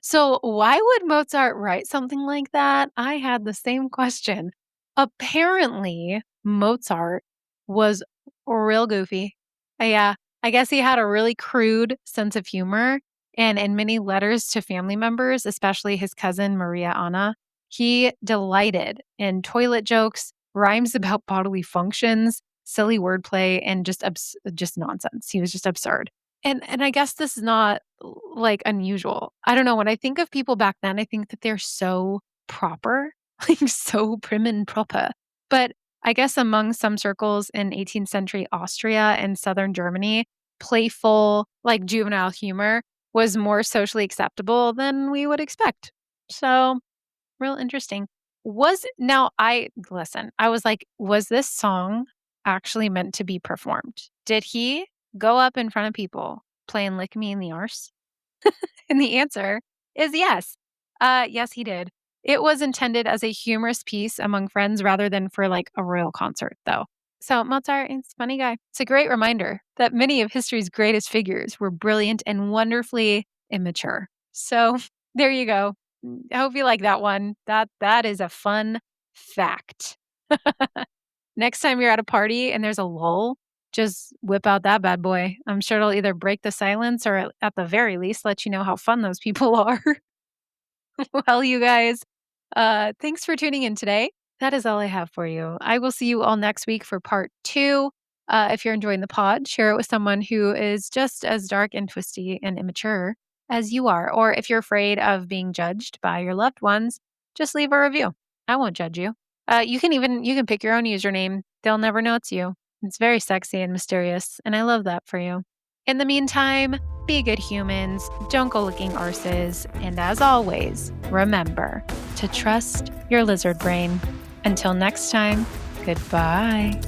So why would Mozart write something like that? I had the same question. Apparently, Mozart was real goofy. Yeah, I guess he had a really crude sense of humor. And in many letters to family members, especially his cousin Maria Anna, he delighted in toilet jokes, rhymes about bodily functions, silly wordplay, and just nonsense. He was just absurd. And I guess this is not, like, unusual. I don't know, when I think of people back then, I think that they're so proper, like, so prim and proper. But I guess among some circles in 18th century Austria and Southern Germany, playful, like, juvenile humor was more socially acceptable than we would expect. So, real interesting. I was like, was this song actually meant to be performed? Did he go up in front of people playing Lick Me in the Arse? And the answer is yes. Yes, he did. It was intended as a humorous piece among friends rather than for like a royal concert, though. So Mozart, he's a funny guy. It's a great reminder that many of history's greatest figures were brilliant and wonderfully immature. So there you go. I hope you like that one. That is a fun fact. Next time you're at a party and there's a lull, just whip out that bad boy. I'm sure it'll either break the silence or at the very least let you know how fun those people are. Well, you guys, thanks for tuning in today. That is all I have for you. I will see you all next week for part 2. If you're enjoying the pod, share it with someone who is just as dark and twisty and immature as you are. Or if you're afraid of being judged by your loved ones, just leave a review. I won't judge you. You can pick your own username. They'll never know it's you. It's very sexy and mysterious, and I love that for you. In the meantime, be good humans, don't go licking arses, and as always, remember to trust your lizard brain. Until next time, goodbye.